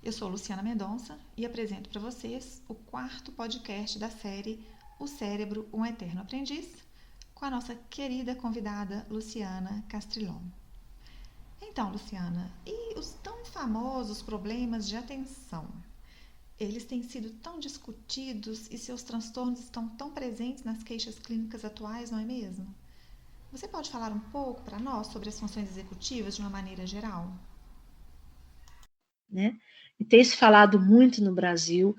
Eu sou Luciana Mendonça e apresento para vocês o quarto podcast da série O Cérebro, um Eterno Aprendiz, com a nossa querida convidada Luciana Castrilon. Então, Luciana, e os tão famosos problemas de atenção? Eles têm sido tão discutidos e seus transtornos estão tão presentes nas queixas clínicas atuais, não é mesmo? Você pode falar um pouco para nós sobre as funções executivas de uma maneira geral? Né? E tem se falado muito no Brasil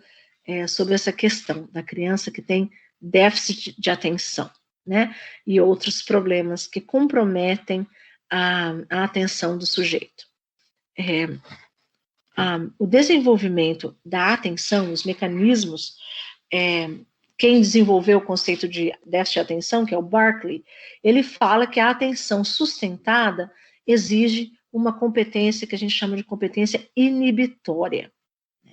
sobre essa questão da criança que tem déficit de atenção, né? E outros problemas que comprometem a atenção do sujeito. O desenvolvimento da atenção, os mecanismos, quem desenvolveu o conceito de déficit de atenção, que é o Barkley, ele fala que a atenção sustentada exige uma competência que a gente chama de competência inibitória. A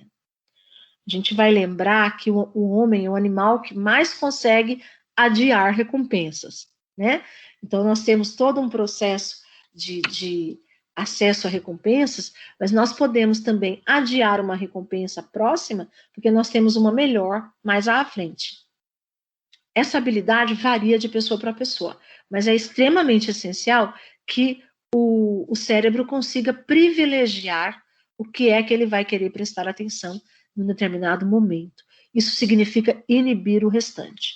gente vai lembrar que o homem é o animal que mais consegue adiar recompensas, né? Então, nós temos todo um processo de acesso a recompensas, mas nós podemos também adiar uma recompensa próxima, porque nós temos uma melhor mais à frente. Essa habilidade varia de pessoa para pessoa, mas é extremamente essencial que o cérebro consiga privilegiar o que é que ele vai querer prestar atenção num determinado momento. Isso significa inibir o restante.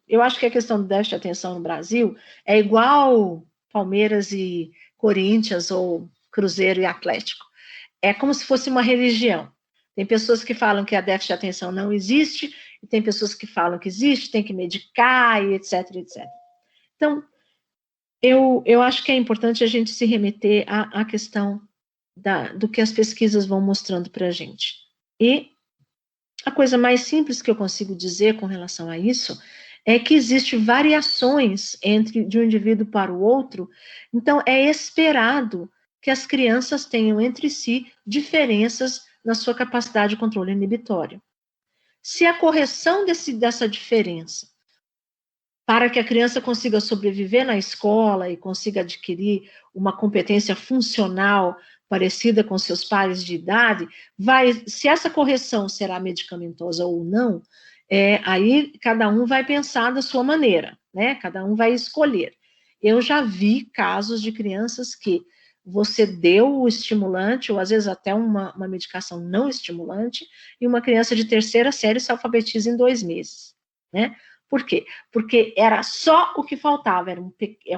Eu acho que a questão do déficit de atenção no Brasil é igual Palmeiras e Corinthians ou Cruzeiro e Atlético. É como se fosse uma religião. Tem pessoas que falam que a déficit de atenção não existe, e tem pessoas que falam que existe, tem que medicar, e etc, etc. Então, eu acho que é importante a gente se remeter à questão do que as pesquisas vão mostrando para a gente. E a coisa mais simples que eu consigo dizer com relação a isso é que existem variações de um indivíduo para o outro, então é esperado que as crianças tenham entre si diferenças na sua capacidade de controle inibitório. Se a correção dessa diferença para que a criança consiga sobreviver na escola e consiga adquirir uma competência funcional parecida com seus pares de idade, se essa correção será medicamentosa ou não, aí cada um vai pensar da sua maneira, né? Cada um vai escolher. Eu já vi casos de crianças que você deu o estimulante, ou às vezes até uma medicação não estimulante, e uma criança de terceira série se alfabetiza em 2 meses, né? Por quê? Porque era só o que faltava, era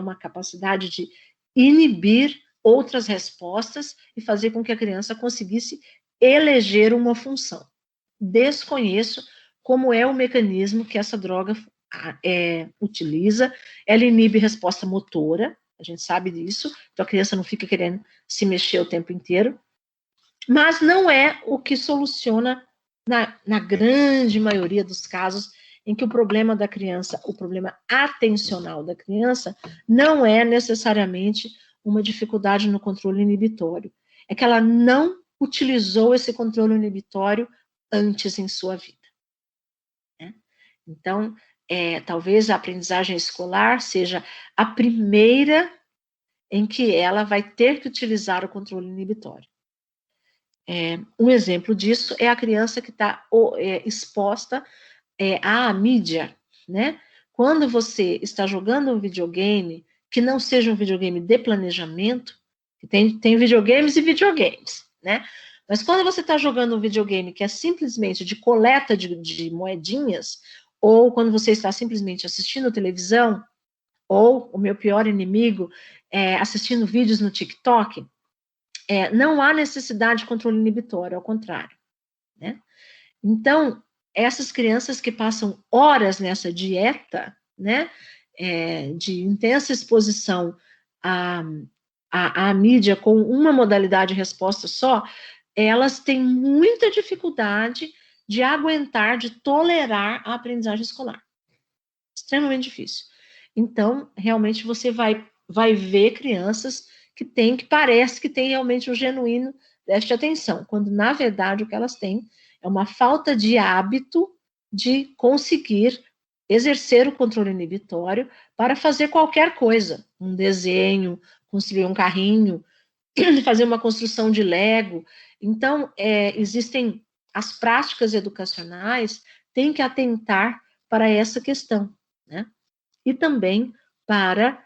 uma capacidade de inibir outras respostas e fazer com que a criança conseguisse eleger uma função. Desconheço como é o mecanismo que essa droga utiliza. Ela inibe resposta motora, a gente sabe disso, então a criança não fica querendo se mexer o tempo inteiro, mas não é o que soluciona, na grande maioria dos casos, em que o problema da criança, o problema atencional da criança, não é necessariamente uma dificuldade no controle inibitório. É que ela não utilizou esse controle inibitório antes em sua vida. Né? Então, talvez a aprendizagem escolar seja a primeira em que ela vai ter que utilizar o controle inibitório. Um exemplo disso é a criança que está exposta à mídia, né? Quando você está jogando um videogame que não seja um videogame de planejamento, tem videogames e videogames, né? Mas quando você está jogando um videogame que é simplesmente de coleta de moedinhas, ou quando você está simplesmente assistindo televisão, ou o meu pior inimigo, assistindo vídeos no TikTok, não há necessidade de controle inibitório, ao contrário, né? Então, essas crianças que passam horas nessa dieta, né, de intensa exposição à mídia com uma modalidade de resposta só, elas têm muita dificuldade de aguentar, de tolerar a aprendizagem escolar. Extremamente difícil. Então, realmente, você vai ver crianças que parece que tem realmente um genuíno déficit de atenção, quando, na verdade, o que elas têm é uma falta de hábito de conseguir exercer o controle inibitório para fazer qualquer coisa, um desenho, construir um carrinho, fazer uma construção de Lego. Então, existem as práticas educacionais, têm que atentar para essa questão, né? E também para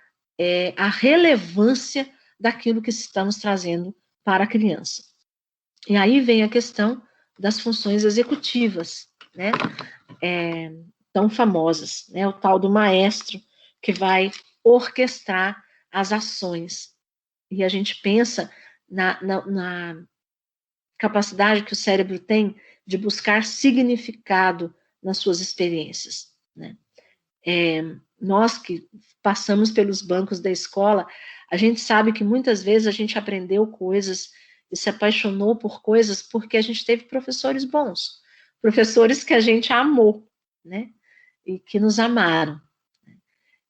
a relevância daquilo que estamos trazendo para a criança. E aí vem a questão das funções executivas, né? Tão famosas, né? O tal do maestro que vai orquestrar as ações. E a gente pensa na capacidade que o cérebro tem de buscar significado nas suas experiências, né? Nós que passamos pelos bancos da escola, a gente sabe que muitas vezes a gente aprendeu coisas e se apaixonou por coisas porque a gente teve professores bons, professores que a gente amou, né? E que nos amaram.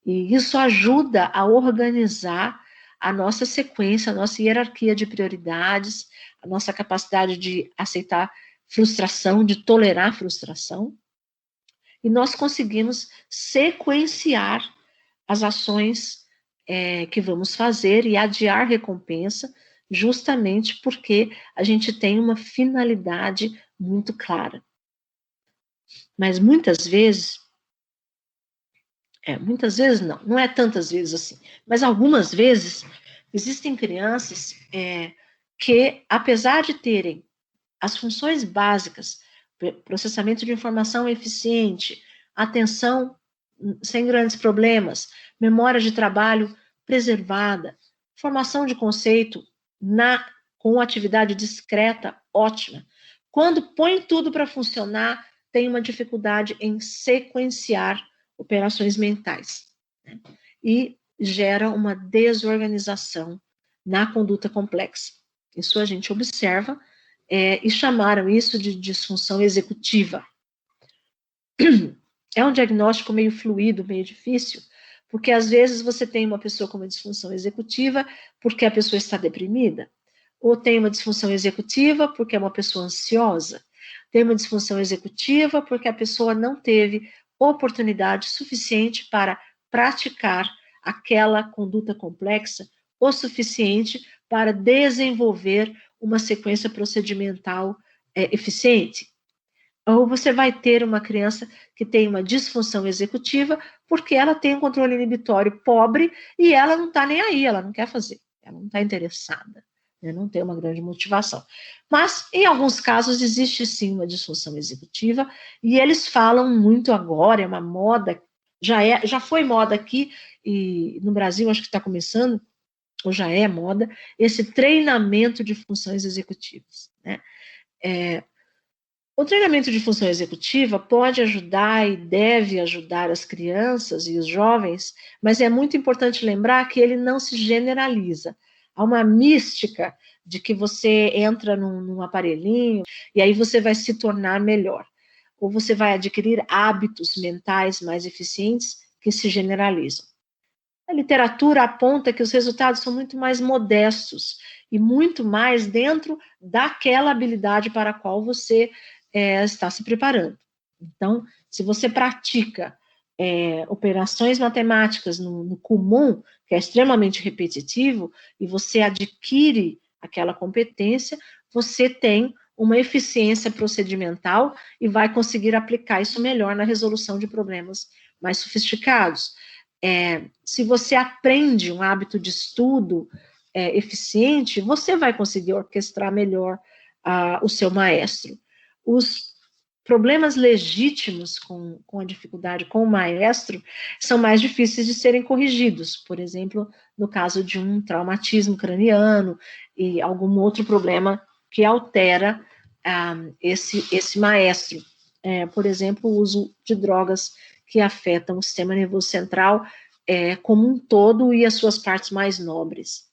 E isso ajuda a organizar a nossa sequência, a nossa hierarquia de prioridades, a nossa capacidade de aceitar frustração, de tolerar frustração. E nós conseguimos sequenciar as ações que vamos fazer e adiar recompensa, justamente porque a gente tem uma finalidade muito clara. Mas muitas vezes não é tantas vezes assim, mas algumas vezes existem crianças que, apesar de terem as funções básicas, processamento de informação eficiente, atenção sem grandes problemas, memória de trabalho preservada, formação de conceito com atividade discreta ótima. Quando põe tudo para funcionar, tem uma dificuldade em sequenciar operações mentais, né? E gera uma desorganização na conduta complexa. Isso a gente observa, e chamaram isso de disfunção executiva. É um diagnóstico meio fluido, meio difícil, porque às vezes você tem uma pessoa com uma disfunção executiva porque a pessoa está deprimida, ou tem uma disfunção executiva porque é uma pessoa ansiosa, tem uma disfunção executiva porque a pessoa não teve oportunidade suficiente para praticar aquela conduta complexa o suficiente para desenvolver uma sequência procedimental eficiente. Ou você vai ter uma criança que tem uma disfunção executiva porque ela tem um controle inibitório pobre e ela não está nem aí, ela não quer fazer, ela não está interessada, né? Não tem uma grande motivação. Mas, em alguns casos, existe sim uma disfunção executiva e eles falam muito agora, é uma moda, já foi moda aqui e no Brasil acho que está começando, ou já é moda, esse treinamento de funções executivas, né? O treinamento de função executiva pode ajudar e deve ajudar as crianças e os jovens, mas é muito importante lembrar que ele não se generaliza. Há uma mística de que você entra num aparelhinho e aí você vai se tornar melhor, ou você vai adquirir hábitos mentais mais eficientes que se generalizam. A literatura aponta que os resultados são muito mais modestos e muito mais dentro daquela habilidade para a qual você está se preparando. Então, se você pratica operações matemáticas no comum, que é extremamente repetitivo, e você adquire aquela competência, você tem uma eficiência procedimental e vai conseguir aplicar isso melhor na resolução de problemas mais sofisticados. Se você aprende um hábito de estudo eficiente, você vai conseguir orquestrar melhor o seu maestro. Os problemas legítimos com a dificuldade com o maestro são mais difíceis de serem corrigidos, por exemplo, no caso de um traumatismo craniano e algum outro problema que altera esse maestro. Por exemplo, o uso de drogas que afetam o sistema nervoso central como um todo e as suas partes mais nobres.